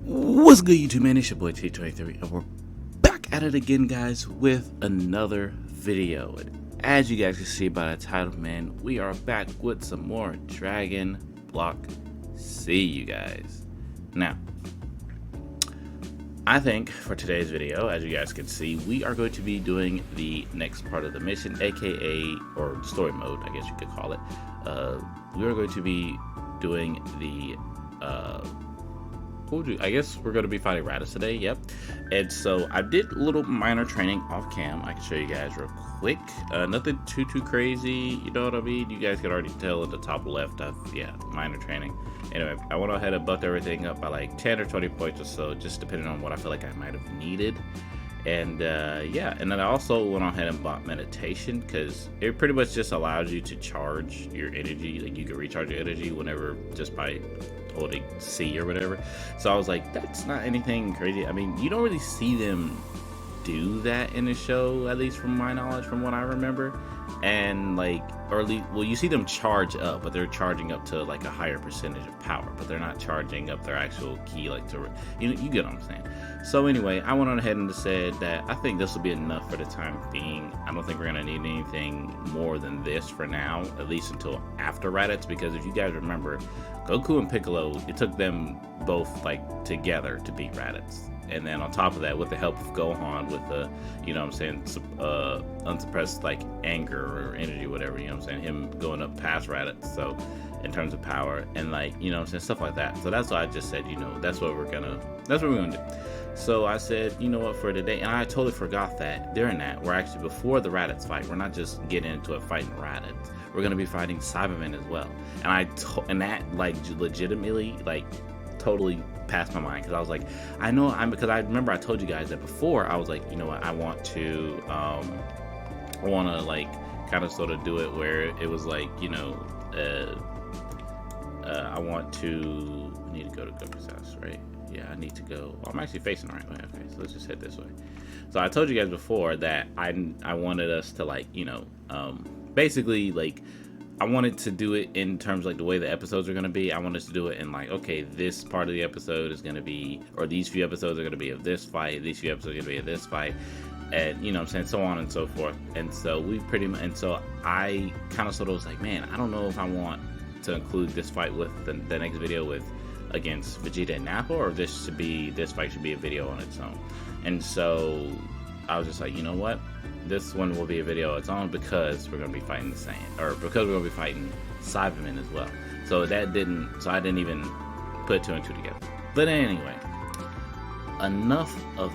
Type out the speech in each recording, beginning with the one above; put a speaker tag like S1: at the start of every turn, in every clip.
S1: What's good, YouTube man? It's your boy T23, and we're back at it again, guys, with another video. And as you guys can see by the title, man, we are back with some more Dragon Block C, you guys. Now, I think for today's video, as you guys can see, we are going to be doing the next part of the mission, aka, or story mode, I guess you could call it. We are going to be doing the, I guess we're going to be fighting Raditz today, yep. And so I did a little minor training off cam. I can show you guys real quick. Nothing too crazy, you know what I mean? You guys can already tell at the top left, minor training. Anyway, I went ahead and buffed everything up by like 10 or 20 points or so, just depending on what I feel like I might have needed. And yeah, and then I also went ahead and bought meditation, because it pretty much just allows you to charge your energy. Like, you can recharge your energy whenever, just by holding C or whatever. So I was like, that's not anything crazy. I mean, you don't really see them do that in the show, at least from my knowledge, from what I remember. And like, or at least, well, you see them charge up, but they're charging up to like a higher percentage of power, but they're not charging up their actual key, like to, you get what I'm saying. So anyway, I went on ahead and said that I think this will be enough for the time being. I don't think we're gonna need anything more than this for now, at least until after Raditz, because if you guys remember, Goku and Piccolo, it took them both like together to beat Raditz. And then on top of that, with the help of Gohan, with the, you know what I'm saying, unsuppressed like anger or energy, whatever, you know what I'm saying, him going up past Raditz, so in terms of power, and like, you know what I'm saying, stuff like that. So that's why I just said, you know, that's what we're gonna do. So I said, you know what, for today, and I totally forgot that during that, we're actually, before the Raditz fight, we're not just getting into a fighting Raditz, we're gonna be fighting Cybermen as well. And that like legitimately, like, totally passed my mind, because I was like, because I remember I told you guys that before. I was like, you know what, I want to like kind of sort of do it where it was like, you know, I need to go to Goku's house, right? Yeah, I need to go. Oh, I'm actually facing the right way. Okay, so let's just head this way. So I told you guys before that I wanted us to, like, you know, basically, like, I wanted to do it in terms like the way the episodes are going to be. I wanted to do it in like, okay, this part of the episode is going to be, or these few episodes are going to be of this fight, these few episodes are going to be of this fight, and, you know what I'm saying, so on and so forth. And so we pretty much, and so I kind of sort of was like, man, I don't know if I want to include this fight with the next video with against Vegeta and Nappa, or this fight should be a video on its own. And so I was just like, you know what, this one will be a video on its own, because we're going to be fighting the Saiyan, or because we're going to be fighting Cybermen as well. So I didn't even put two and two together. But anyway, enough of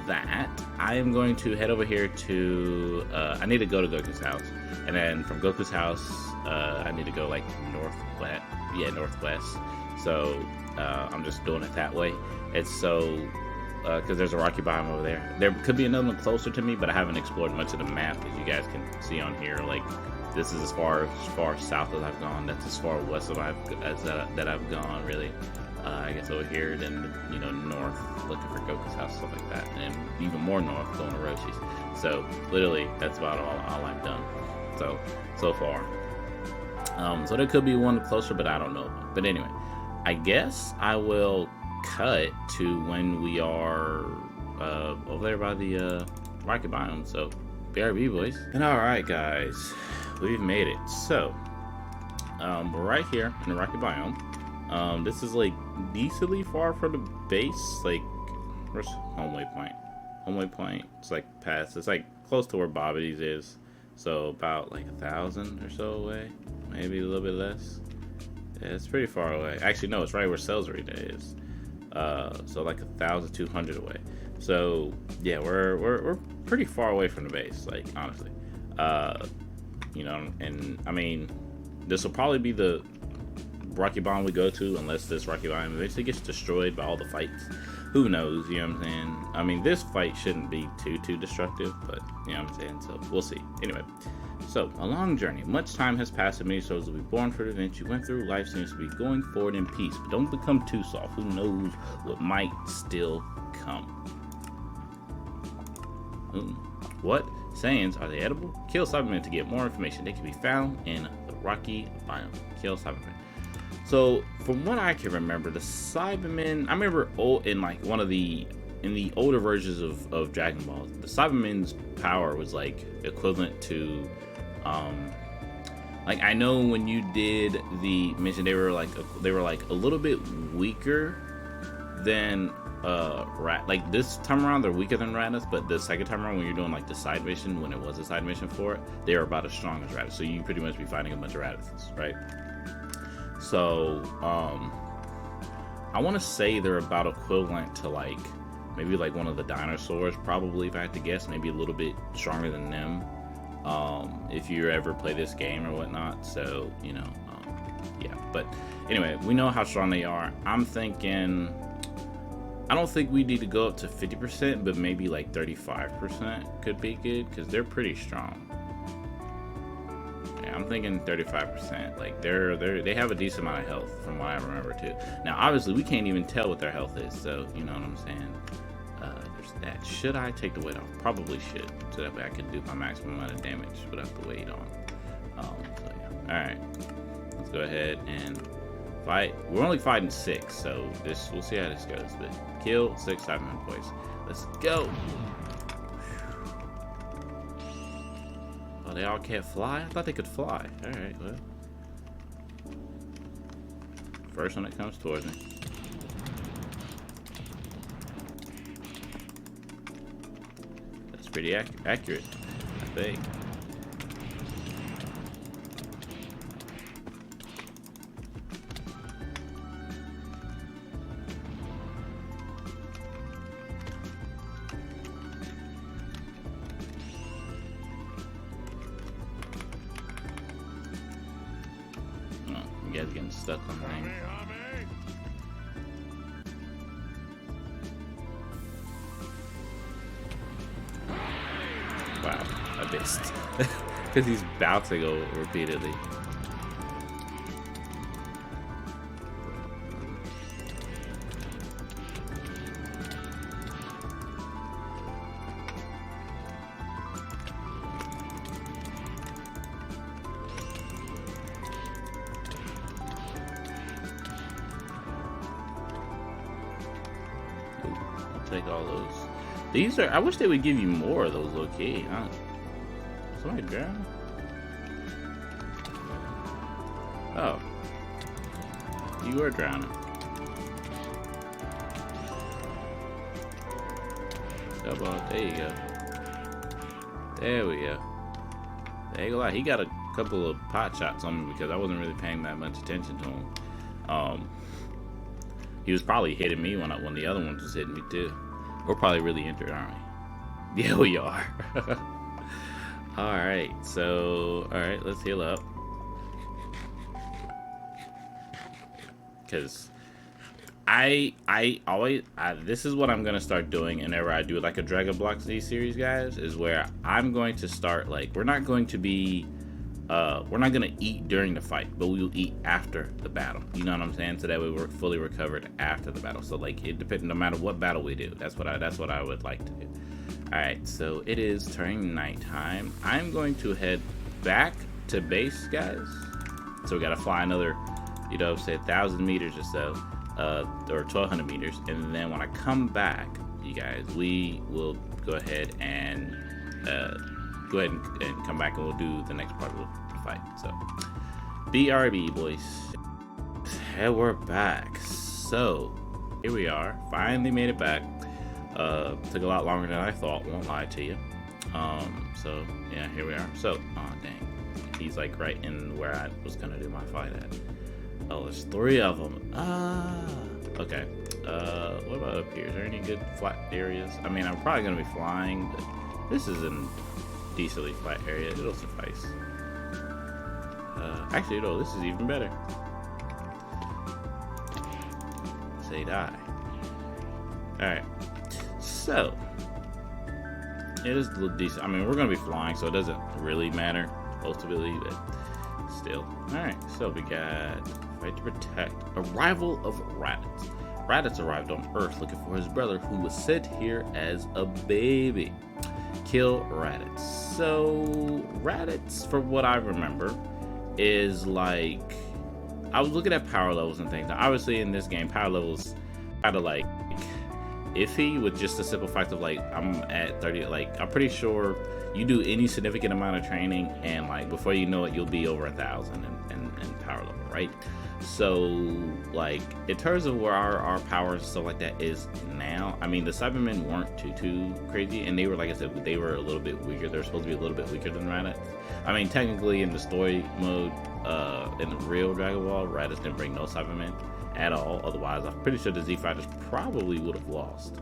S1: that. I am going to head over here to, I need to go to Goku's house, and then from Goku's house, I need to go like northwest. So I'm just doing it that way. And so, because there's a rocky biome over there. There could be another one closer to me, but I haven't explored much of the map, as you guys can see on here. Like, this is as far south as I've gone. That's as far west that I've gone, really. I guess over here, then, you know, north, looking for Goku's house, stuff like that, and even more north, going to Roshi's. So literally, that's about all I've done. So far. So there could be one closer, but I don't know. But anyway, I guess I will cut to when we are over there by the rocky biome. So BRB, boys. And all right, guys, we've made it. So we're right here in the rocky biome. This is like decently far from the base. Like, where's home waypoint? Home waypoint, it's like past, it's like close to where Bobbity's is, so about like 1,000 or so away, maybe a little bit less. Yeah, it's pretty far away. Actually, no, it's right where Selzarita is. So like 1,200 away. So yeah, we're pretty far away from the base, like, honestly. You know, and I mean, this will probably be the rocky biome we go to, unless this rocky biome eventually gets destroyed by all the fights. Who knows, you know what I'm saying? I mean, this fight shouldn't be too destructive, but you know what I'm saying, so we'll see. Anyway, so a long journey. Much time has passed and many souls will be born for the events you went through. Life seems to be going forward in peace, but don't become too soft. Who knows what might still come? What? Saiyans, are they edible? Kill Cybermen to get more information. They can be found in the rocky biome. Kill Cybermen. So from what I can remember, the Cybermen, I remember in like one of the in the older versions of Dragon Ball, the Cybermen's power was like equivalent to like, I know when you did the mission, they were like a little bit weaker than like this time around they're weaker than Raditz, but the second time around when you're doing like the side mission, when it was a side mission for it, they were about as strong as Raditz. So you pretty much be fighting a bunch of Raditzes, right? So I want to say they're about equivalent to like maybe like one of the dinosaurs, probably, if I had to guess, maybe a little bit stronger than them. If you ever play this game or whatnot. So, you know, yeah, but anyway, we know how strong they are. I'm thinking, I don't think we need to go up to 50%, but maybe like 35% could be good, because they're pretty strong. Yeah, I'm thinking 35%. Like they have a decent amount of health from what I remember too. Now obviously we can't even tell what their health is, so you know what I'm saying. There's that. Should I take the weight off? Probably should, so that way I can do my maximum amount of damage without the weight on. So yeah. All right, let's go ahead and fight. We're only fighting 6, so we'll see how this goes. But kill 6 Cybermen boys. Let's go. Oh, they all can't fly? I thought they could fly. All right, well, first one that comes towards me. That's pretty accurate, I think. You guys getting stuck on the thing. Wow, I missed. Because he's bouncing repeatedly. Take all those. These are, I wish they would give you more of those, low-key, huh? Somebody drown? Oh. You were drowning. Come on, there you go. There we go. There you go. He got a couple of pot shots on me because I wasn't really paying that much attention to him. He was probably hitting me when the other ones was hitting me too. We're probably really injured, aren't we? Yeah, we are. Alright, so, alright, let's heal up. Because this is what I'm going to start doing whenever I do like a dragonblockc series, guys, is where I'm going to start, like, we're not going to eat during the fight, but we will eat after the battle. You know what I'm saying? So that way we're fully recovered after the battle. So like it depends, no matter what battle we do. That's what I would like to do. All right, so it is turning nighttime. I'm going to head back to base, guys. So we got to fly another, you know, say 1,000 meters or so, or 1,200 meters, and then when I come back, you guys, we will go ahead and come back and we'll do the next part of the fight. So BRB, boys, and we're back. So here we are, finally made it back. Took a lot longer than I thought, won't lie to you. So yeah, here we are. So, oh dang, he's like right in where I was gonna do my fight at. Oh, there's 3 of them. Okay. What about up here? Is there any good flat areas? I mean, I'm probably gonna be flying, but this is a decently flat area. It'll suffice. Actually, no, this is even better. Say die. Alright. So, it is a little decent. I mean, we're going to be flying, so it doesn't really matter, ultimately, but still. Alright, so we got fight to protect. Arrival of Raditz. Raditz arrived on Earth looking for his brother, who was sent here as a baby. Kill Raditz. So, Raditz, from what I remember, is like I was looking at power levels and things. Obviously, in this game, power levels kind of like iffy with just the simple fact of like I'm at 30. Like I'm pretty sure you do any significant amount of training, and like before you know it, you'll be over 1,000 in power level, right? So like in terms of where our power and stuff like that is now, I mean the Cybermen weren't too crazy, and they were, like I said, they were a little bit weaker. They're supposed to be a little bit weaker than Raditz. I mean technically in the story mode, in the real Dragon Ball, Raditz didn't bring no Cybermen at all. Otherwise, I'm pretty sure the Z Fighters probably would have lost.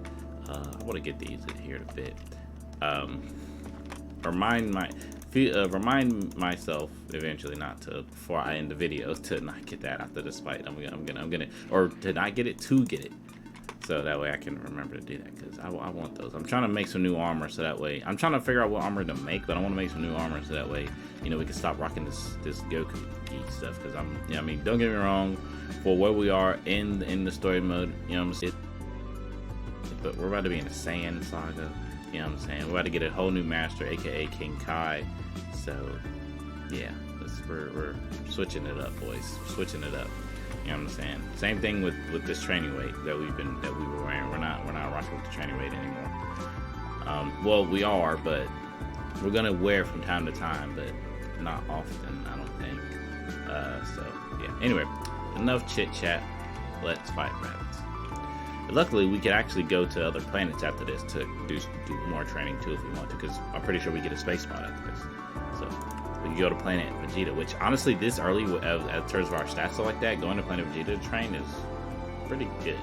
S1: I want to get these in here in a bit. Remind myself eventually not to, before I end the video, to not get that after this fight. I'm gonna, or to not get it, to get it, so that way I can remember to do that, because I want those. I'm trying to make some new armor, so that way I'm trying to figure out what armor to make, but I want to make some new armor so that way, you know, we can stop rocking this Goku geek stuff. Because I mean, don't get me wrong, for where we are in the story mode, you know what I'm saying, but we're about to be in the Saiyan Saga. You know what I'm saying? We're about to get a whole new master, aka King Kai. So, yeah, we're switching it up, boys. We're switching it up. You know what I'm saying? Same thing with this training weight that we were wearing. We're not rocking with the training weight anymore. Well, we are, but we're gonna wear from time to time, but not often, I don't think. So yeah. Anyway, enough chit chat. Let's fight Raditz. Luckily, we could actually go to other planets after this to do more training too if we want to, because I'm pretty sure we get a space spot after this. So we can go to planet Vegeta, which honestly, this early, as terms of our stats stuff like that, going to planet Vegeta to train is pretty good.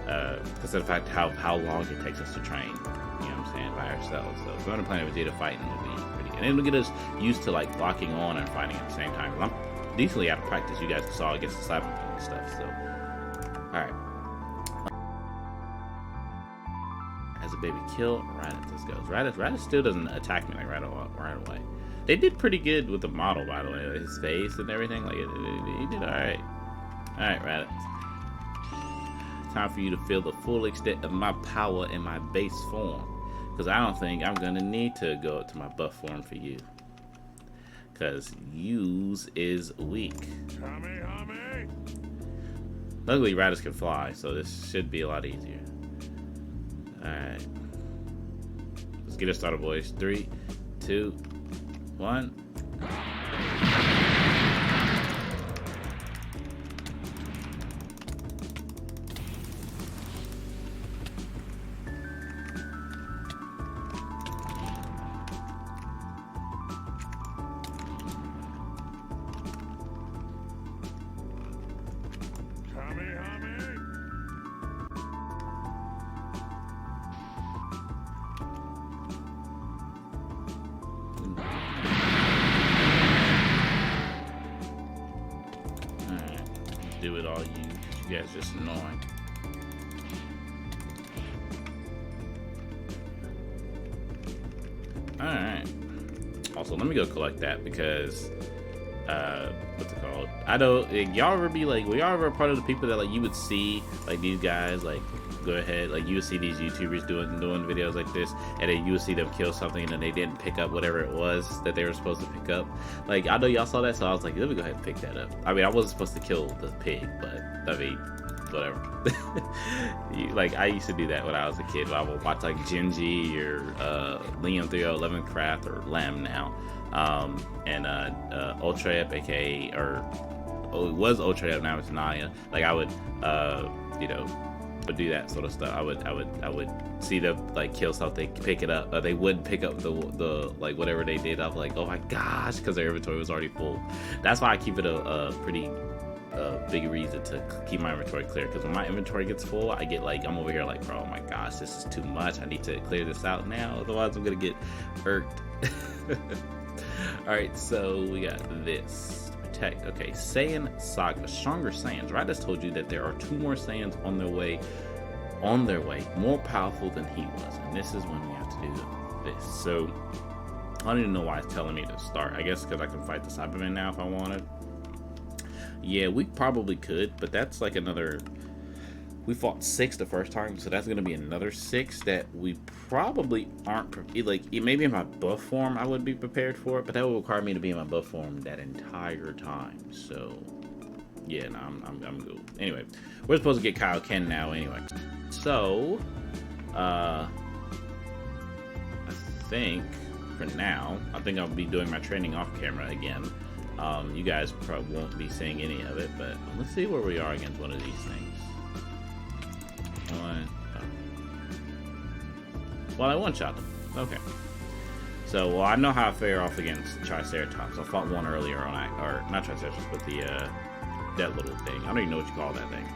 S1: Because of the fact how long it takes us to train, you know what I'm saying, by ourselves. So going to planet Vegeta fighting will be pretty good. And it'll get us used to like locking on and fighting at the same time. I'm decently out of practice. You guys saw against the Cybermen and stuff. So, alright. As a baby kill Raditz. Let's go. Raditz still doesn't attack me like right away. They did pretty good with the model, by the way, his face and everything. Like he did all right. All right, Raditz. Time for you to feel the full extent of my power in my base form, because I don't think I'm gonna need to go up to my buff form for you, because use is weak. Luckily, Raditz can fly, so this should be a lot easier. Alright. Let's get it started, boys. 3, 2, 1. Do it all you guys just annoying. Alright. Also, let me go collect that, because what's it called? I don't, y'all ever be like, were y'all ever a part of the people that like you would see like these guys like go ahead, like you would see these YouTubers doing videos like this, and then you would see them kill something and then they didn't pick up whatever it was that they were supposed to pick up? Like, I know y'all saw that, so I was like, let me go ahead and pick that up. I mean, I wasn't supposed to kill the pig, but I mean, whatever. Like, I used to do that when I was a kid. I would watch like Genji or Liam 3011 Craft, or Lamb now, and Ultra Up, aka, or it was Ultra Up, now it's Naya. Like, I would you know, would do that sort of stuff. I would see them like kill something, pick it up, they wouldn't pick up the like whatever they did. I'm like, oh my gosh, because their inventory was already full. That's why I keep it a pretty big reason to keep my inventory clear, because when my inventory gets full, I get like, I'm over here like, bro, oh my gosh, this is too much, I need to clear this out now, otherwise I'm gonna get irked. Alright, so we got this to protect. Okay, Saiyan Saga, stronger Saiyans. Raditz told you that there are 2 more Saiyans on their way, more powerful than he was, and this is when we have to do this. So I don't even know why it's telling me to start. I guess because I can fight the Cybermen now if I wanted. Yeah, we probably could, but that's like another, we fought 6 the first time, so that's going to be another 6 that we probably aren't, like, maybe in my buff form I would be prepared for it, but that would require me to be in my buff form that entire time. So Yeah, no, I'm good. Anyway, we're supposed to get Kaioken now anyway. So, I think for now, I think I'll be doing my training off camera again. You guys probably won't be seeing any of it, but let's see where we are against one of these things. Well, I one-shot them. Okay. So, well, I know how I fare off against Triceratops. I fought one earlier on, or not Triceratops, but that little thing. I don't even know what you call that thing.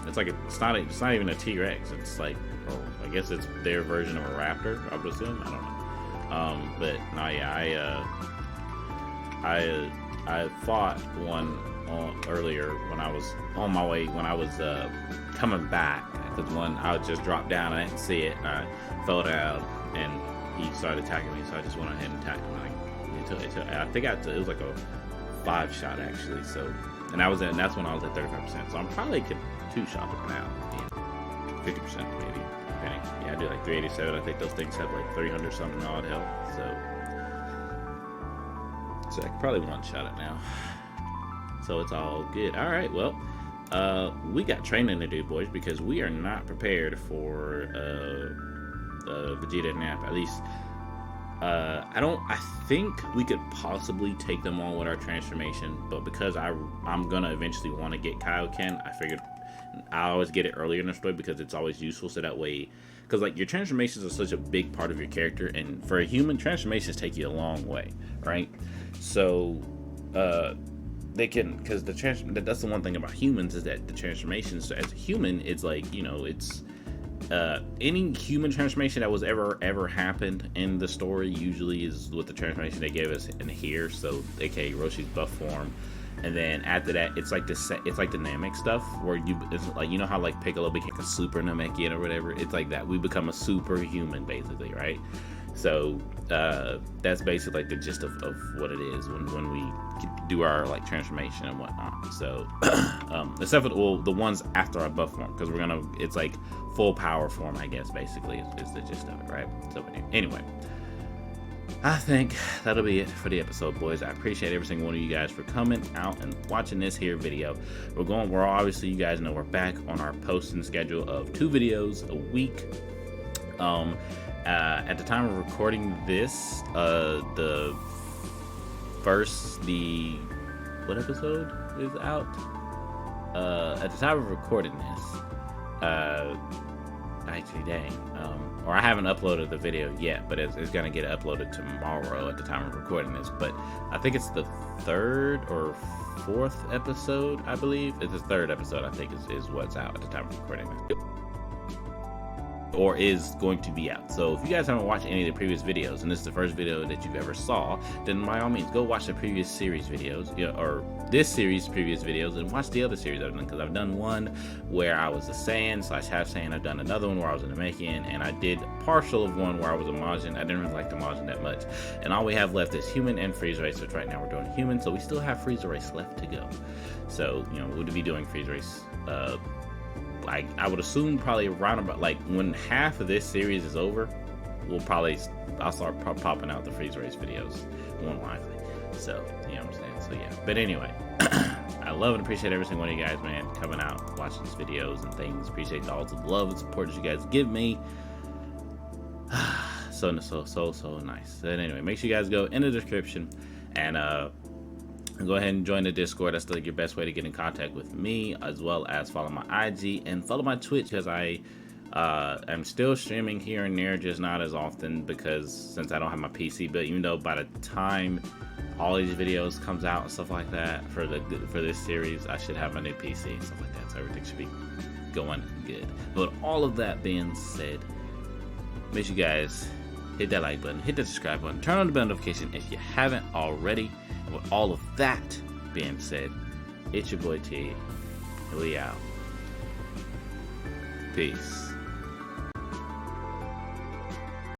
S1: It's like it's not even a T-Rex. It's like, oh, I guess it's their version of a raptor, I would assume. I don't know. But no, yeah, I fought one earlier when I was on my way, when I was coming back. Because one, I just dropped down, I didn't see it, and I fell down, and he started attacking me, so I just went ahead and attacked him. I think it was like a 5-shot actually. So, and that's when I was at 35%. So I'm probably could 2-shot them now. Yeah. 50% maybe. Depending. Yeah, I do like 387. I think those things have like 300 something odd health. So I could probably 1-shot it now. So it's all good. All right. Well, we got training to do, boys, because we are not prepared for Vegeta nap. At least, I think we could possibly take them on with our transformation, but because I'm gonna eventually want to get Kaioken, I figured I always get it earlier in the story because it's always useful. So that way, because like your transformations are such a big part of your character, and for a human, transformations take you a long way, right? So, they can, because that's the one thing about humans is that the transformations. So as a human, it's like, you know, it's any human transformation that was ever happened in the story usually is with the transformation they gave us in here. So aka Roshi's buff form, and then after that it's like it's like the Namek stuff where it's like, you know how like Piccolo became a super Namekian or whatever. It's like that, we become a superhuman basically, right? So that's basically like the gist of what it is when we do our like transformation and whatnot. So except for the ones after our buff form, because it's like full power form, I guess, basically is the gist of it, right? So anyway, I think that'll be it for the episode, boys. I appreciate every single one of you guys for coming out and watching this here video. We're obviously, you guys know, we're back on our posting schedule of 2 videos a week. At the time of recording this, what episode is out? At the time of recording this, actually, dang, or I haven't uploaded the video yet, but it's gonna get uploaded tomorrow at the time of recording this. But I think it's the 3rd or 4th episode, I believe. It's the 3rd episode, I think, is what's out at the time of recording this, or is going to be out. So if you guys haven't watched any of the previous videos, and this is the first video that you've ever saw, then by all means go watch the previous series videos, or this series previous videos, and watch the other series I've done, because I've done one where I was a Saiyan / half Saiyan. I've done another one where I was a Namekian, and I did partial of one where I was a Majin. I didn't really like the Majin that much, and all we have left is human and Frieza race, which right now we're doing human, so we still have Frieza race left to go. So, you know, we'll be doing Frieza race I would assume probably around about like when half of this series is over, I'll start popping out the Freeze Race videos, more than likely. So, you know what I'm saying? So yeah. But anyway, I love and appreciate every single one of you guys, man, coming out, watching these videos and things. Appreciate all the love and support that you guys give me. So nice. And anyway, make sure you guys go in the description and go ahead and join the Discord. That's like your best way to get in contact with me, as well as follow my IG and follow my Twitch, because I am still streaming here and there, just not as often, because since I don't have my PC. But even though by the time all these videos comes out and stuff like that for this series, I should have my new PC and stuff like that, so everything should be going good. But all of that being said, make sure you guys hit that like button, hit the subscribe button, turn on the bell notification if you haven't already. And with all of that being said, it's your boy T, and we out. Peace.